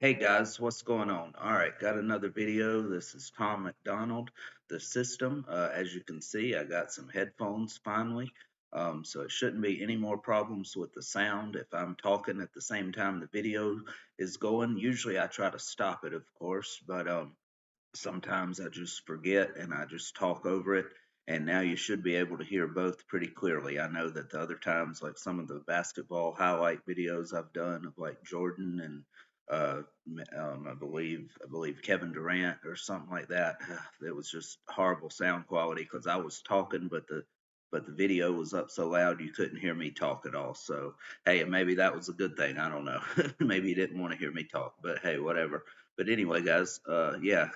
Hey guys, what's going on? All right, got another video. This is Tom Macdonald, the system. As you can see, I got some headphones finally, so it shouldn't be any more problems with the sound. If I'm talking at the same time the video is going, usually I try to stop it, of course, but sometimes I just forget and I just talk over it. And now you should be able to hear both pretty clearly. I know that the other times, like some of the basketball highlight videos I've done of like Jordan and I believe Kevin Durant or something like that, it was just horrible sound quality because I was talking, but the video was up so loud you couldn't hear me talk at all. So hey, maybe that was a good thing. I don't know. Maybe you didn't want to hear me talk, but hey, whatever. But anyway, guys, yeah,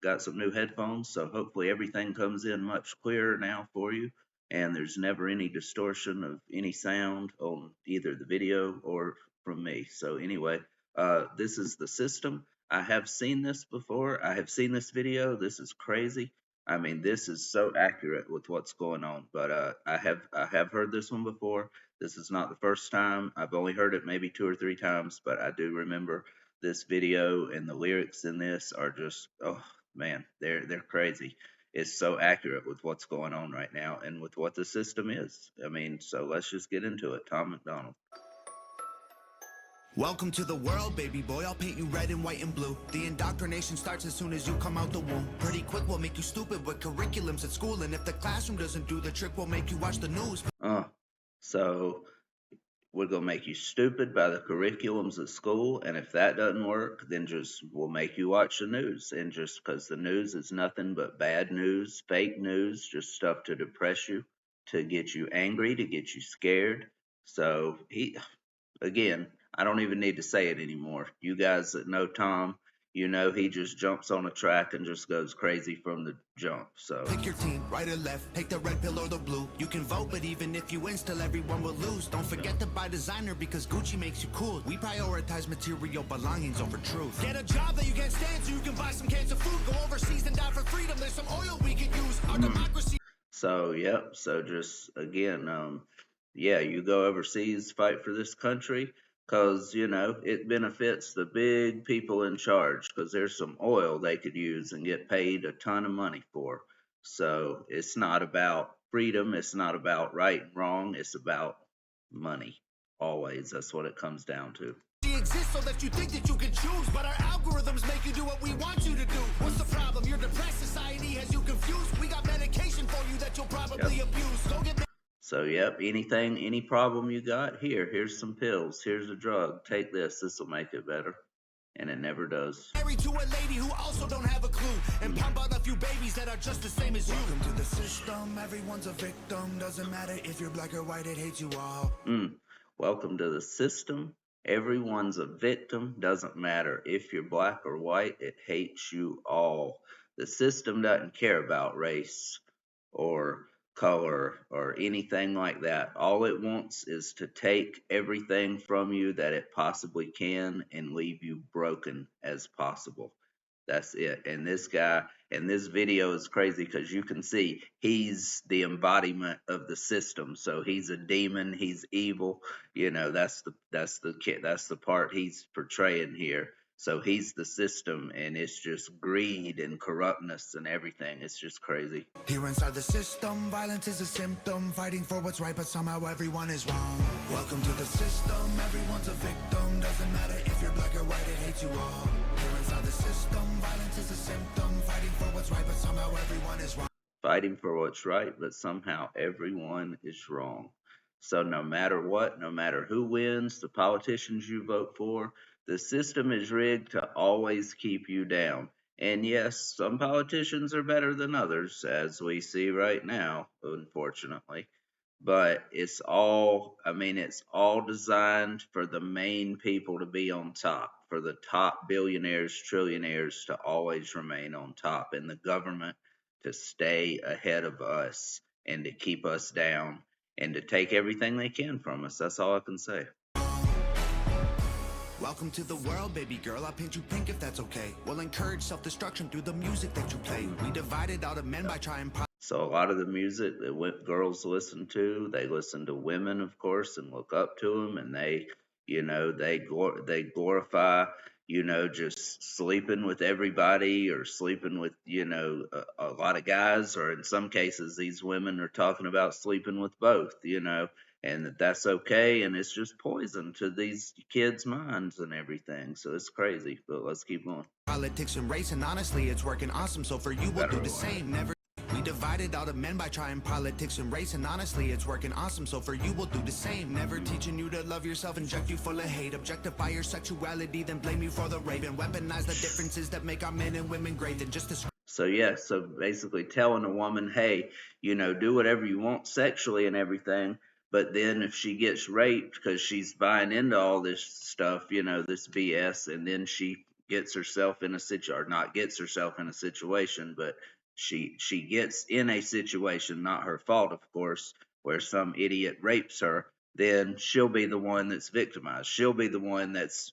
got some new headphones, so hopefully everything comes in much clearer now for you, and there's never any distortion of any sound on either the video or from me. So anyway, this is the system. I have seen this before. I have seen this video. This is crazy. I mean, this is so accurate with what's going on. But I have heard this one before. This is not the first time. I've only heard it maybe two or three times, but I do remember this video, and the lyrics in this are just, oh man, they're crazy. It's so accurate with what's going on right now and with what the system is. I mean, so let's just get into it. Tom McDonald. Welcome to the world, baby boy. I'll paint you red and white and blue. The indoctrination starts as soon as you come out the womb. Pretty quick, we'll make you stupid with curriculums at school. And if the classroom doesn't do the trick, we'll make you watch the news. So we're gonna make you stupid by the curriculums at school, and if that doesn't work, then just we'll make you watch the news. And just because the news is nothing but bad news, fake news, just stuff to depress you, to get you angry, to get you scared. So again, I don't even need to say it anymore. You guys that know Tom, you know he just jumps on a track and just goes crazy from the jump. So Pick your team, right or left, take the red pill or the blue. You can vote, but even if you win, still everyone will lose. Don't forget to buy designer because Gucci makes you cool. We prioritize material belongings over truth. Get a job that you can't stand so you can buy some cans of food. Go overseas and die for freedom. There's some oil we could use. Our democracy. So yep. So just again, yeah, you go overseas, fight for this country, cause it benefits the big people in charge, cause there's some oil they could use and get paid a ton of money for. So it's not about freedom. It's not about right and wrong. It's about money. Always. That's what it comes down to. Exists so that you think that you can choose, but our algorithms make you do what we want you to do. What's the problem? Your depressed society has you confused. We got medication for you that you'll probably abuse. Go get So yep, any problem you got, here's some pills, here's a drug, take this, this will make it better. And it never does. married to a lady who also don't have a clue, and pump out a few babies that are just the same as you. Welcome to the system, everyone's a victim. Doesn't matter if you're black or white, it hates you all. Welcome to the system. Everyone's a victim. Doesn't matter if you're black or white, it hates you all. The system doesn't care about race or color or anything like that. All it wants is to take everything from you that it possibly can and leave you broken as possible. That's it. And this guy and this video is crazy because you can see he's the embodiment of the system. So he's a demon, he's evil. That's the part he's portraying here. So he's the system, and it's just greed and corruptness and everything. It's just crazy. Here inside the system, violence is a symptom. Fighting for what's right, but somehow everyone is wrong. Welcome to the system, everyone's a victim. Doesn't matter if you're black or white, it hates you all. Here inside the system, violence is a symptom. Fighting for what's right, but somehow everyone is wrong. Fighting for what's right, but somehow everyone is wrong. So no matter what, no matter who wins, the politicians you vote for, the system is rigged to always keep you down. And yes, some politicians are better than others, as we see right now, unfortunately. But it's all designed for the main people to be on top, for the top billionaires, trillionaires to always remain on top, and the government to stay ahead of us and to keep us down and to take everything they can from us. That's all I can say. Welcome to the world, baby girl. I'll paint you pink if that's okay. We'll encourage self-destruction through the music that you play. We divided out of men by trying. So a lot of the music that girls listen to, they listen to women, of course, and look up to them, and they glorify, just sleeping with everybody or sleeping with, a lot of guys, or in some cases, these women are talking about sleeping with both, and that's okay. And it's just poison to these kids' minds and everything. So it's crazy, but let's keep going. Politics and race, and honestly, it's working awesome. So for you, we'll do the same. Never. We divided all the men by trying politics and race, and honestly, it's working awesome. So for you, we'll do the same. Never teaching you to love yourself, inject you full of hate, objectify your sexuality, then blame you for the rape, and weaponize the differences that make our men and women great. Than just a So yeah, so basically telling a woman, hey, do whatever you want sexually and everything, but then if she gets raped because she's buying into all this stuff, this BS, and then she gets herself in a situation, or not gets herself in a situation, but she gets in a situation, not her fault, of course, where some idiot rapes her, then she'll be the one that's victimized. She'll be the one that's,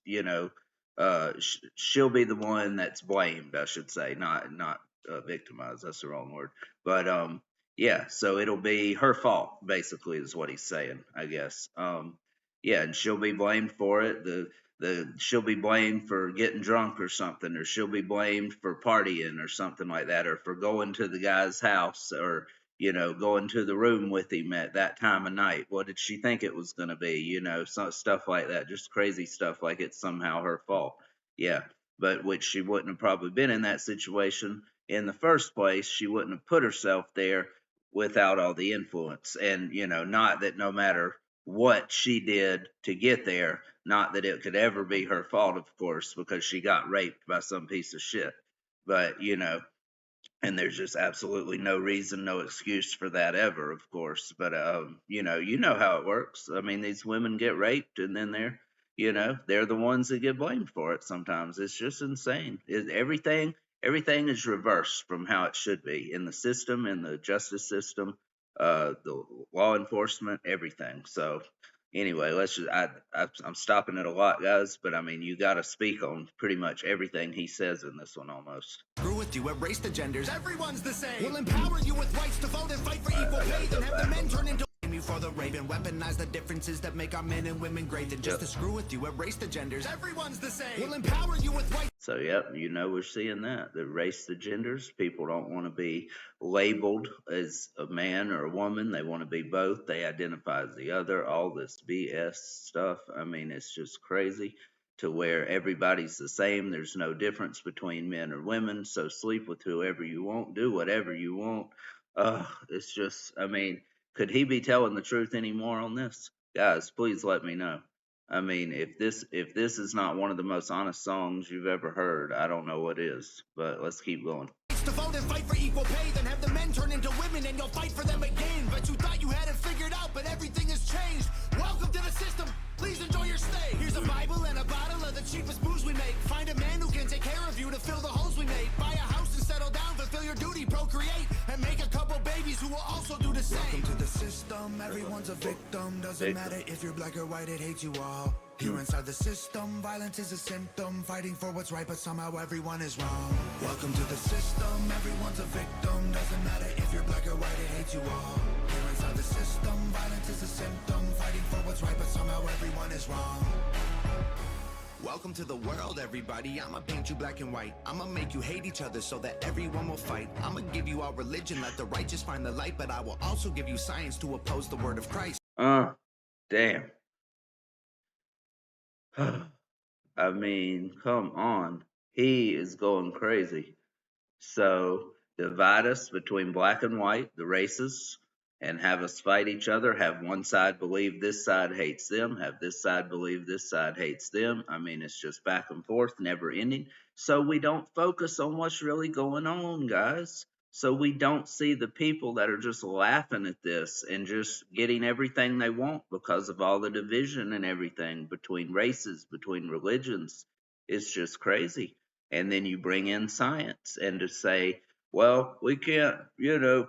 she'll be the one that's blamed, I should say, not victimized. That's the wrong word. But yeah, so it'll be her fault, basically, is what he's saying, I guess. Yeah, and she'll be blamed for it. She'll be blamed for getting drunk or something, or she'll be blamed for partying or something like that, or for going to the guy's house, or going to the room with him at that time of night. What did she think it was going to be? Some stuff like that, just crazy stuff like it's somehow her fault. Yeah, but which she wouldn't have probably been in that situation in the first place. She wouldn't have put herself there without all the influence. And, not that no matter what she did to get there, not that it could ever be her fault, of course, because she got raped by some piece of shit. But, and there's just absolutely no reason, no excuse for that ever, of course. But you know how it works. I mean, these women get raped, and then they're the ones that get blamed for it. Sometimes it's just insane. Everything is reversed from how it should be in the system, in the justice system, the law enforcement, everything. So anyway, I'm stopping it a lot, guys, but I mean, you got to speak on pretty much everything he says in this one almost. Screw with you, erase the genders. Everyone's the same. We'll empower you with rights to vote and fight for equal pay. Then have the men turn into you for the rape, and weaponize the differences that make our men and women great. Than just to screw with you, erase the genders. Everyone's the same. We'll empower you with rights. So, yep, we're seeing that. The race, the genders. People don't want to be labeled as a man or a woman. They want to be both. They identify as the other. All this BS stuff. I mean, it's just crazy to where everybody's the same. There's no difference between men or women. So sleep with whoever you want. Do whatever you want. It's just, I mean, could he be telling the truth anymore on this? Guys, please let me know. I mean, if this is not one of the most honest songs you've ever heard, I don't know what is. But let's keep going. To vote and fight for equal pay, then have the men turn into women and you'll fight for them again. But you thought you had it figured out, but everything has changed. Welcome to the system. Please enjoy your stay. Here's a Bible and a bottle of the cheapest booze we make. Find a man who can take care of you to fill the holes we made. Buy a house and settle down, fulfill your duty, procreate, and make a couple babies who will also do the same. Welcome to the system. Everyone's a victim. Doesn't matter if you're black or white, it hates you all. Here inside the system, violence is a symptom. Fighting for what's right, but somehow everyone is wrong. Welcome to the system, everyone's a victim. Doesn't matter if you're black or white, it hates you all. Here inside the system, violence is a symptom. Fighting for what's right, but somehow everyone is wrong. Welcome to the world, everybody. I'ma paint you black and white. I'ma make you hate each other so that everyone will fight. I'ma give you our religion, let the righteous find the light. But I will also give you science to oppose the word of Christ. Damn. I mean, come on. He is going crazy. So divide us between black and white, the races, and have us fight each other. Have one side believe this side hates them. Have this side believe this side hates them. I mean, it's just back and forth, never ending. So we don't focus on what's really going on, guys. So we don't see the people that are just laughing at this and just getting everything they want because of all the division and everything between races, between religions. It's just crazy. And then you bring in science and to say, well, we can't,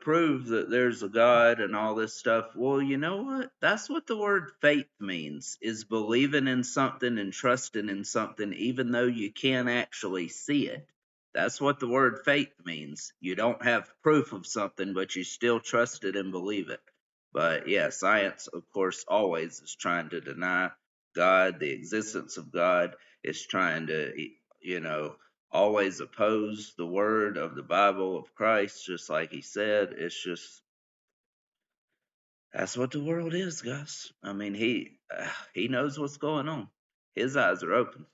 prove that there's a God and all this stuff. Well, you know what? That's what the word faith means, is believing in something and trusting in something, even though you can't actually see it. That's what the word faith means. You don't have proof of something, but you still trust it and believe it. But yeah, science, of course, always is trying to deny God, the existence of God, is trying to you know, always oppose the word of the Bible of Christ, just like he said. It's just, that's what the world is, guys. I mean, he knows what's going on. His eyes are open.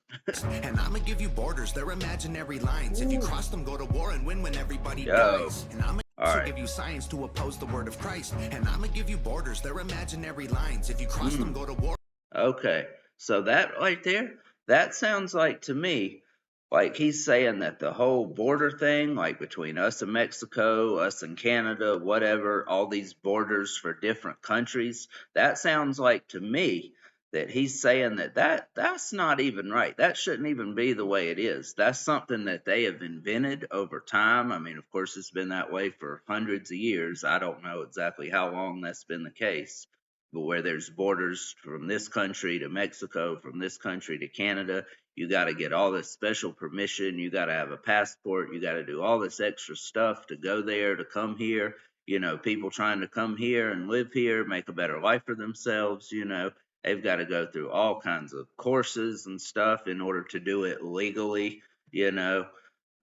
And I'ma give you borders, they're imaginary lines. If you cross them, go to war and win when everybody Yo, dies. And I'ma all also right. give you science to oppose the word of Christ. And I'ma give you borders, they're imaginary lines. If you cross them, go to war. Okay, so that right there, that sounds like to me like he's saying that the whole border thing, like between us and Mexico, us and Canada, whatever, all these borders for different countries, that sounds like to me that he's saying that's not even right. That shouldn't even be the way it is. That's something that they have invented over time. I mean, of course, it's been that way for hundreds of years. I don't know exactly how long that's been the case, but where there's borders from this country to Mexico, from this country to Canada, you got to get all this special permission. You got to have a passport. You got to do all this extra stuff to go there, to come here. You know, people trying to come here and live here, make a better life for themselves. You know, they've got to go through all kinds of courses and stuff in order to do it legally. You know,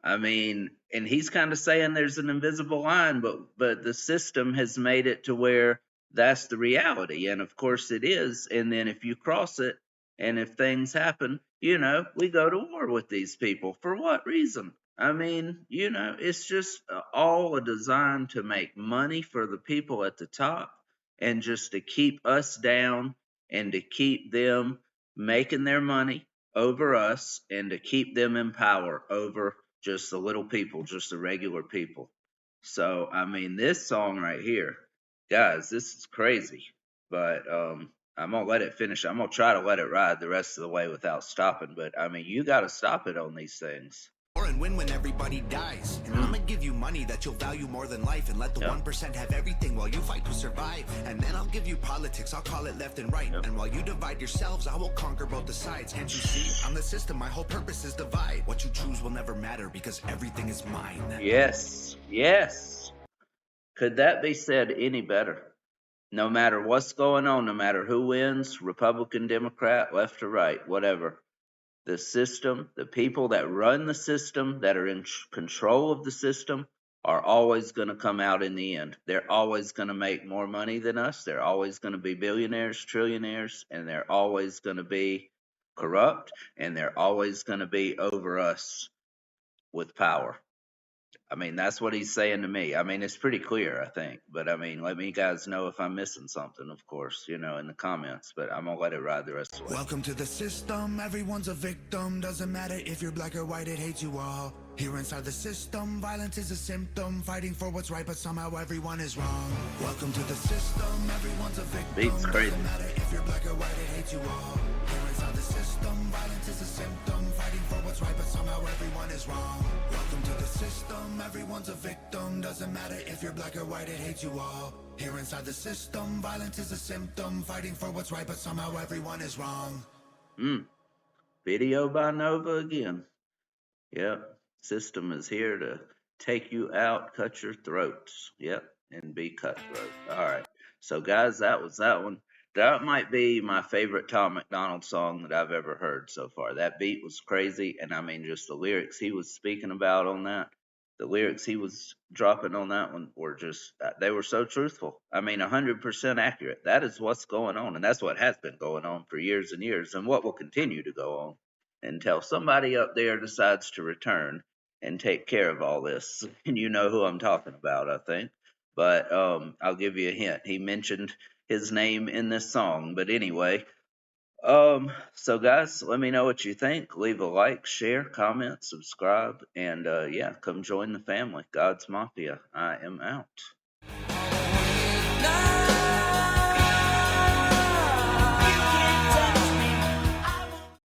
I mean, and he's kind of saying there's an invisible line, but the system has made it to where that's the reality, and of course it is. And then if you cross it, and if things happen, you know, we go to war with these people for what reason? I mean, you know, it's just all a design to make money for the people at the top, and just to keep us down, and to keep them making their money over us, and to keep them in power over just the little people, just the regular people. So, I mean, this song right here, guys, this is crazy. But I'm gonna let it finish. I'm gonna try to let it ride the rest of the way without stopping. But I mean, you got to stop it on these things. And win when everybody dies. And I'ma give you money that you'll value more than life, and let the 1% have everything while you fight to survive. And then I'll give you politics, I'll call it left and right. And while you divide yourselves, I will conquer both the sides. Can't you see? I'm the system, my whole purpose is divide. What you choose will never matter because everything is mine. Yes, yes. Could that be said any better? No matter what's going on, no matter who wins, Republican, Democrat, left or right, whatever, the system, the people that run the system, that are in control of the system, are always going to come out in the end. They're always going to make more money than us. They're always going to be billionaires, trillionaires, and they're always going to be corrupt, and they're always going to be over us with power. I mean, that's what he's saying to me. I mean, it's pretty clear, I think. But I mean, let me guys know if I'm missing something, of course, you know, in the comments. But I'm gonna let it ride the rest of the way. Welcome to the system, everyone's a victim. Doesn't matter if you're black or white, it hates you all. Here inside the system, violence is a symptom. Fighting for what's right, but somehow everyone is wrong. Welcome to the system, everyone's a victim. Beats crazy. Doesn't matter if you're black or white, it hates you all. Here inside the system, violence is a symptom. Fighting for what's right, but somehow everyone is wrong. Welcome to the system, everyone's a victim. Doesn't matter if you're black or white, it hates you all. Here inside the system, violence is a symptom. Fighting for what's right, but somehow everyone is wrong. Video by Nova again. Yep. System is here to take you out, cut your throats. Yep. And be cutthroat. All right. So, guys, that was that one. That might be my favorite Tom Macdonald song that I've ever heard so far. That beat was crazy. And I mean, just the lyrics he was speaking about on that, the lyrics he was dropping on that one were just, they were so truthful. I mean, 100% accurate. That is what's going on. And that's what has been going on for years and years, and what will continue to go on until somebody up there decides to return and take care of all this. And you know who I'm talking about, I think. But I'll give you a hint. He mentioned his name in this song. But anyway, so guys, let me know what you think. Leave a like, share, comment, subscribe, and yeah, come join the family. God's Mafia. I am out.